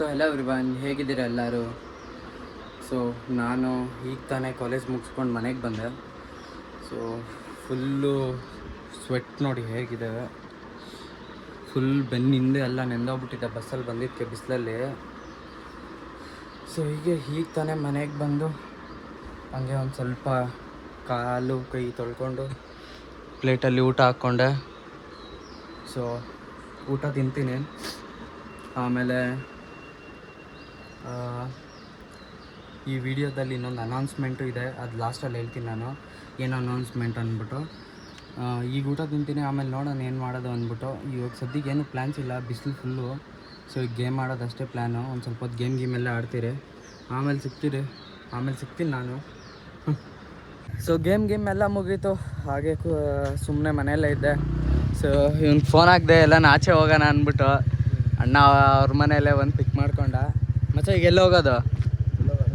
So ಎಲ್ಲ everyone, ಹೇಗಿದ್ದೀರಾ ಎಲ್ಲರೂ? ಸೊ ನಾನು ಈಗ ತಾನೇ ಕಾಲೇಜ್ ಮುಗಿಸ್ಕೊಂಡು ಮನೆಗೆ ಬಂದೆ. ಸೊ ಫುಲ್ಲು ಸ್ವೆಟ್ ನೋಡಿ ಹೇಗಿದೆ, ಫುಲ್ ಬೆನ್ನಿಂದೆ ಎಲ್ಲ ನೆಂದೋಗ್ಬಿಟ್ಟಿದೆ ಬಸ್ಸಲ್ಲಿ ಬಂದಿದ್ದಕ್ಕೆ ಬಿಸಿಲಲ್ಲಿ. ಸೊ ಈಗ ತಾನೇ ಮನೆಗೆ ಬಂದು ಹಂಗೆ ಒಂದು ಸ್ವಲ್ಪ ಕಾಲು ಕೈ ತೊಳ್ಕೊಂಡು ಪ್ಲೇಟಲ್ಲಿ ಊಟ ಹಾಕ್ಕೊಂಡೆ. ಸೊ ಊಟ ತಿಂತೀನಿ. ಆಮೇಲೆ ಈ ವಿಡಿಯೋದಲ್ಲಿ ಇನ್ನೊಂದು ಅನೌನ್ಸ್ಮೆಂಟು ಇದೆ, ಅದು ಲಾಸ್ಟಲ್ಲಿ ಹೇಳ್ತೀನಿ ನಾನು ಏನು ಅನೌನ್ಸ್ಮೆಂಟ್ ಅಂದ್ಬಿಟ್ಟು. ಈಗ ಊಟ ತಿಂತೀನಿ, ಆಮೇಲೆ ನೋಡೋಣ ಏನು ಮಾಡೋದು ಅಂದ್ಬಿಟ್ಟು. ಇವಾಗ ಸದ್ಯಕ್ಕೆ ಏನು ಪ್ಲ್ಯಾನ್ಸ್ ಇಲ್ಲ, ಬಿಸಿಲು ಫುಲ್ಲು. ಸೊ ಈಗ ಗೇಮ್ ಆಡೋದಷ್ಟೇ ಪ್ಲ್ಯಾನು. ಒಂದು ಸ್ವಲ್ಪ ಹೊತ್ತು ಗೇಮ್ ಎಲ್ಲ ಆಡ್ತೀರಿ, ಆಮೇಲೆ ಸಿಗ್ತೀನಿ ನಾನು. ಸೊ ಗೇಮ್ ಎಲ್ಲ ಮುಗೀತು, ಹಾಗೆ ಸುಮ್ಮನೆ ಮನೆಯಲ್ಲೇ ಇದ್ದೆ. ಸೊ ಇವ್ನು ಫೋನ್ ಹಾಕಿದೆ ಎಲ್ಲ ಆಚೆ ಹೋಗೋಣ ಅಂದ್ಬಿಟ್ಟು. ಅಣ್ಣ ಅವ್ರ ಮನೆಯಲ್ಲೇ ಒಂದು ಪಿಕ್ ಮಾಡ್ಕೊಂಡ. ಮತ್ತೆ ಈಗ ಎಲ್ಲ ಹೋಗೋದು?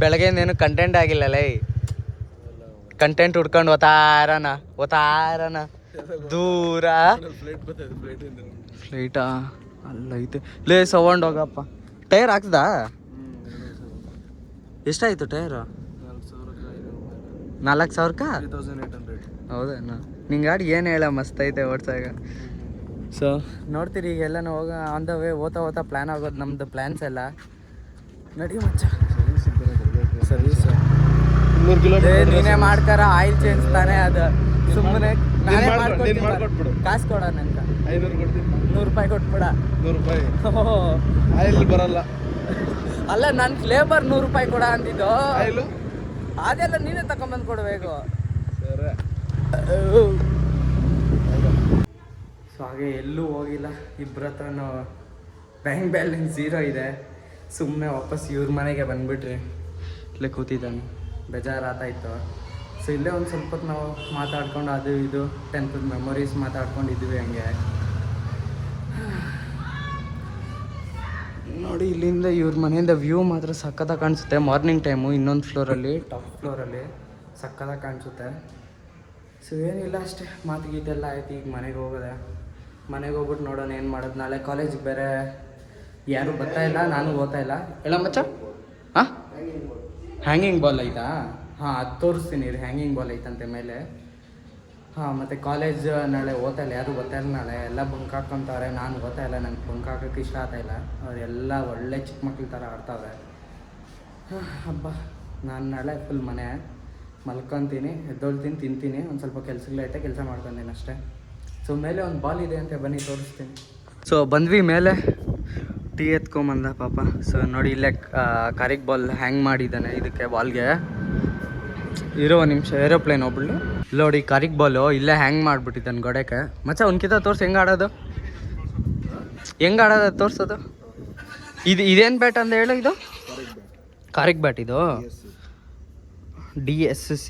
ಬೆಳಗ್ಗೆಯಿಂದೇನು ಕಂಟೆಂಟ್ ಆಗಿಲ್ಲಲ್ಲ, ಕಂಟೆಂಟ್ ಹುಡ್ಕೊಂಡು ಓತಾರನ ದೂರ. ಫ್ಲೈಟಾ ಅಲ್ಲೈತೆ ಲೇ, ಸೌಂಡ್ ಹೋಗಪ್ಪ. ಟೈರ್ ಹಾಕ್ಸ್ದಾ? ಎಷ್ಟಾಯಿತು ಟೈರು? 4,000? ಹೌದೇನಾ? ನಿಂಗೆ ಗಾಡಿ ಏನು ಹೇಳ, ಮಸ್ತ್ ಐತೆ ಓಡ್ಸಾಗ. ಸೊ ನೋಡ್ತೀರಿ ಈಗ ಎಲ್ಲನೂ ಹೋಗ ಆನ್ ದ ವೇ, ಓದ್ತಾ ಪ್ಲ್ಯಾನ್ ಆಗೋದು ನಮ್ಮದು ಪ್ಲ್ಯಾನ್ಸ್ ಎಲ್ಲ. ನಡಿ ಮಚ್ಚ, ಸರ್ವೀಸ್ 200 ಕಿಲೋಮೀಟರ್ ನೀನೇ ಮಾಡ್ತಾರ. ಆಯಿಲ್ ಚೇಂಜ್ ತಾನೇ ಅದು, ಸುಮ್ಮನೆ ನಾನೇ ಮಾಡ್ಕೊಡ್ತೀನಿ. ಕಾಸು ಕೊಡ ನಂಗೆ, 500 ಕೊಡ್ತೀನಿ. 100 ರೂಪಾಯಿ ಕೊಟ್ಬಿಡ. 100 ರೂಪಾಯಿ ಆಯಿಲ್ ಬರಲ್ಲ. ಅಲ್ಲ, ನನ್ನ ಲೇಬರ್ 100 ರೂಪಾಯಿ ಕೊಡ ಅಂದಿದ್ದು. ಅದೆಲ್ಲ ನೀನೇ ತಗೊಂಬಂದು ಕೊಡಬೇಕು. ಸೊ ಹಾಗೆ ಎಲ್ಲೂ ಹೋಗಿಲ್ಲ, ಇಬ್ಬರ ಹತ್ರನೂ ಬ್ಯಾಂಕ್ ಬ್ಯಾಲೆನ್ಸ್ 0 ಇದೆ. ಸುಮ್ಮನೆ ವಾಪಸ್ ಇವ್ರ ಮನೆಗೆ ಬಂದುಬಿಟ್ರಿ. ಇಲ್ಲೇ ಕೂತಿದ್ದಾನೆ, ಬೇಜಾರಾತಾಯಿತ್ತು. ಸೊ ಇಲ್ಲೇ ಒಂದು ಸ್ವಲ್ಪ ಹೊತ್ತು ನಾವು ಮಾತಾಡ್ಕೊಂಡು ಅದು ಇದು 10th ಮೆಮೊರೀಸ್ ಮಾತಾಡ್ಕೊಂಡಿದ್ವಿ. ಹಂಗೆ ನೋಡಿ, ಇಲ್ಲಿಂದ ಇವ್ರ ಮನೆಯಿಂದ ವ್ಯೂ ಮಾತ್ರ ಸಕ್ಕತ್ತಾಗಿ ಕಾಣಿಸುತ್ತೆ. ಮಾರ್ನಿಂಗ್ ಟೈಮು ಇನ್ನೊಂದು ಫ್ಲೋರಲ್ಲಿ, ಟಾಪ್ ಫ್ಲೋರಲ್ಲಿ ಸಕ್ಕತ್ತಾಗಿ ಕಾಣಿಸುತ್ತೆ. ಸೊ ಏನಿಲ್ಲ, ಅಷ್ಟೇ ಮಾತುಗೀತೆಲ್ಲ ಆಯ್ತು. ಈಗ ಮನೆಗೆ ಹೋಗ್ಬಿಟ್ಟು ನೋಡೋಣ ಏನು ಮಾಡೋದು. ನಾಳೆ ಕಾಲೇಜಿಗೆ ಬೇರೆ ಯಾರೂ ಬರ್ತಾಯಿಲ್ಲ, ನಾನು ಓದ್ತಾಯಿಲ್ಲ. ಎಲ್ಲ ಮಚ್ಚ? ಹಾಂ, ಹ್ಯಾಂಗಿಂಗ್ ಬಾಲ್ ಐತಾ? ಹಾಂ, ಅದು ತೋರಿಸ್ತೀನಿ. ಇದು ಹ್ಯಾಂಗಿಂಗ್ ಬಾಲ್ ಐತಂತೆ ಮೇಲೆ. ಹಾಂ, ಮತ್ತು ಕಾಲೇಜ್ ನಾಳೆ ಓದ್ತಾಯಿಲ್ಲ, ಯಾರೂ ಬರ್ತಾಯಿಲ್ಲ. ನಾಳೆ ಎಲ್ಲ ಬಂಕ್ ಹಾಕ್ಕೊಂತಾರೆ, ನಾನು ಓದ್ತಾಯಿಲ್ಲ. ನಂಗೆ ಬಂಕ್ ಹಾಕೋಕ್ಕೆ ಇಷ್ಟ ಆಗ್ತಾಯಿಲ್ಲ. ಅವರೆಲ್ಲ ಒಳ್ಳೆ ಚಿಕ್ಕ ಮಕ್ಳ ಥರ ಆಡ್ತಾವೆ. ಹಬ್ಬ, ನಾನು ನಾಳೆ ಫುಲ್ ಮನೆ ಮಲ್ಕೊತೀನಿ, ಎದ್ದೊಳ್ತೀನಿ, ತಿಂತೀನಿ, ಒಂದು ಸ್ವಲ್ಪ ಕೆಲಸಗಳೈತೆ, ಕೆಲಸ ಮಾಡ್ಕೊತೀನಿ ಅಷ್ಟೇ. ಸೊ ಮೇಲೆ ಒಂದು ಬಾಲ್ ಇದೆ ಅಂತ, ಬನ್ನಿ ತೋರಿಸ್ತೀನಿ. ಸೊ ಬಂದ್ವಿ ಮೇಲೆ, ಟೀ ಎತ್ಕೊಂಬಂದ ಪಾಪ. ಸೊ ನೋಡಿ, ಇಲ್ಲೇ ಕಾರಿಗೆ ಬಾಲ್ ಹ್ಯಾಂಗ್ ಮಾಡಿದ್ದಾನೆ ಇದಕ್ಕೆ ಬಾಲ್ಗೆ. ಇರೋ ನಿಮಿಷ, ಏರೋಪ್ಲೇನ್ ಒಬ್ಬಳು ನೋಡಿ, ಕಾರಿಗೆ ಬಾಲು ಇಲ್ಲೇ ಹ್ಯಾಂಗ್ ಮಾಡಿಬಿಟ್ಟಿದ್ದಾನೆ ಗೋಡೆಗೆ. ಮಚ್ಚ ಒಂದ್ಕಿತ ತೋರಿಸಿ ಹೆಂಗೆ ಆಡೋದು ತೋರಿಸೋದು. ಇದೇನು ಬ್ಯಾಟ್ ಅಂತ ಹೇಳು? ಇದು ಕಾರಿಗೆ ಬ್ಯಾಟ್, ಇದು DSC.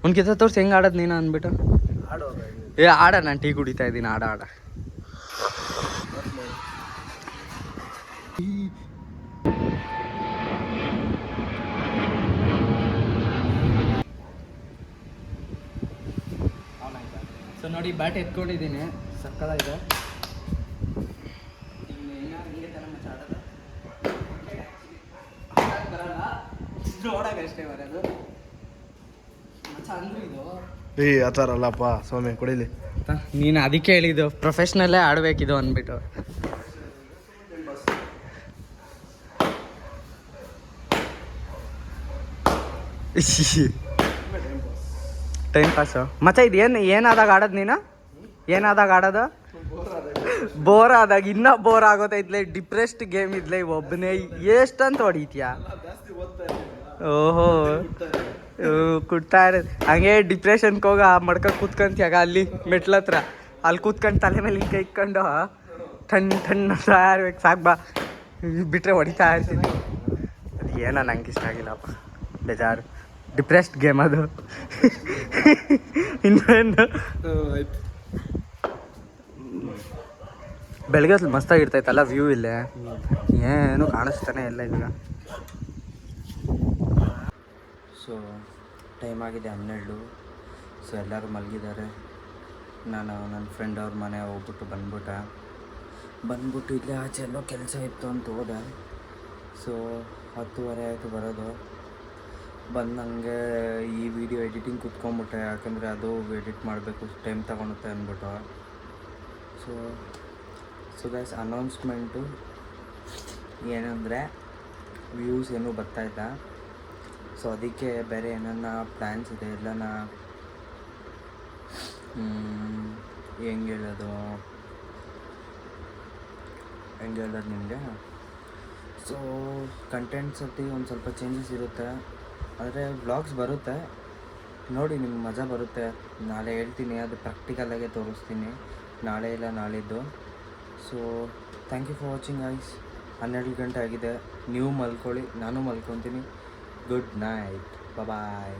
ಒಂದ್ಕಿತ ತೋರಿಸಿ ಹೆಂಗೆ ಆಡೋದು ನೀನು ಅಂದ್ಬಿಟ್ಟು. ಆಡ, ನಾನು ಟೀ ಕುಡಿತಾ ಇದ್ದೀನಿ, ಆಡ. ಸೊ ನೋಡಿ, ಬ್ಯಾಟ್ ಎತ್ಕೊಂಡಿದ್ದೀನಿ, ಸಕ್ಕತ್ತಾಗಿದೆ. ನೋಡಾಗಷ್ಟೇ ಬರೋದು ಆ ಥರ ಅಲ್ಲಪ್ಪ ಸ್ವಾಮಿ, ಕುಡೀಲಿ. ನೀನು ಅದಕ್ಕೆ ಹೇಳಿದ್ದು ಪ್ರೊಫೆಷ್ನಲ್ಲೇ ಆಡಬೇಕಿದು ಅಂದ್ಬಿಟ್ಟು. ಟೈಮ್ ಪಾಸು ಮತ್ತೆ. ಇದು ಏನಾದಾಗ ಆಡೋದು ನೀನು? ಏನಾದಾಗ ಆಡೋದು? ಬೋರ್ ಆದಾಗ. ಇನ್ನೂ ಬೋರ್ ಆಗೋತೈತ್ಲೆ, ಡಿಪ್ರೆಸ್ಡ್ ಗೇಮ್ ಇದ್ಲೆ, ಒಬ್ಬನೇ ಎಷ್ಟಂತ ಹೊಡಿತೀಯ? ಓಹೋ, ಕುಡ್ತಾ ಇರೋದು ಹಂಗೆ. ಡಿಪ್ರೆಷನ್ಗೆ ಹೋಗ ಮಡ್ಕ ಕೂತ್ಕೊಂತೀಯಾಗ ಅಲ್ಲಿ ಮೆಟ್ಲತ್ರ, ಅಲ್ಲಿ ಕೂತ್ಕೊಂಡು ತಲೆ ಮೇಲೆ ಹಿಂಗೆ ಇಕ್ಕೊಂಡು ಟಣ್ಣ ಇರ್ಬೇಕು, ಸಾಕು ಬಾ ಬಿಟ್ಟರೆ ಹೊಡಿತಾ ಇರ್ತೀನಿ. ಅದು ಏನೋ ನಂಗೆ ಇಷ್ಟ ಆಗಿಲ್ಲಪ್ಪ, ಬೇಜಾರು. ಡಿಪ್ರೆಸ್ಡ್ ಗೇಮ್ ಅದು. ಇನ್ನೇನು ಬೆಳಗ್ಗೆ ಹೊತ್ತು ಮಸ್ತಾಗಿರ್ತೈತಲ್ಲ ವ್ಯೂ ಇಲ್ಲೇ, ಏನು ಕಾಣಿಸ್ತಾನೆ ಇಲ್ಲ ಈಗ. ಸೊ ಟೈಮ್ ಆಗಿದೆ 12. ಸೊ ಎಲ್ಲರೂ ಮಲಗಿದ್ದಾರೆ. ನಾನು ನನ್ನ ಫ್ರೆಂಡ್ ಅವ್ರ ಮನೆ ಹೋಗ್ಬಿಟ್ಟು ಬಂದ್ಬಿಟ್ಟು ಇಲ್ಲೇ ಆಚೆ ಎಲ್ಲೋ ಕೆಲಸ ಇತ್ತು ಅಂತ ಹೋದೆ. ಸೊ 10:30 ಆಯಿತು ಬರೋದು. ಬಂದು ನನಗೆ ಈ ವಿಡಿಯೋ ಎಡಿಟಿಂಗ್ ಕುತ್ಕೊಂಡ್ಬಿಟ್ಟೆ, ಯಾಕಂದರೆ ಅದು ಎಡಿಟ್ ಮಾಡಬೇಕು, ಟೈಮ್ ತಗೊಳುತ್ತೆ ಅಂದ್ಬಿಟ್ಟು. ಸೊ ಗೈಸ್, ಅನೌನ್ಸ್ಮೆಂಟು ಏನಂದರೆ ವ್ಯೂಸ್ ಏನೂ ಬರ್ತಾಯಿಲ್ಲ. ಸೊ ಅದಕ್ಕೆ ಬೇರೆ ಏನನ್ನ ಪ್ಲ್ಯಾನ್ಸ್ ಇದೆ, ಎಲ್ಲನ ಹೆಂಗೆ ಹೇಳೋದು ನಿಮಗೆ. ಸೊ ಕಂಟೆಂಟ್ಸಲ್ಲಿ ಒಂದು ಸ್ವಲ್ಪ ಚೇಂಜಸ್ ಇರುತ್ತೆ, ಆದರೆ ವ್ಲಾಗ್ಸ್ ಬರುತ್ತೆ ನೋಡಿ, ನಿಮ್ಗೆ ಮಜಾ ಬರುತ್ತೆ. ನಾಳೆ ಹೇಳ್ತೀನಿ, ಅದು ಪ್ರಾಕ್ಟಿಕಲಾಗೆ ತೋರಿಸ್ತೀನಿ, ನಾಳೆ ಇಲ್ಲ ನಾಳಿದ್ದು. So thank you for watching guys. 12 ಗಂಟೆ ಆಗಿದೆ, ನೀವು ಮಲ್ಕೊಳ್ಳಿ, ನಾನು ಮಲ್ಕೊತೀನಿ. ಗುಡ್ ನೈಟ್, ಬಾಯ್.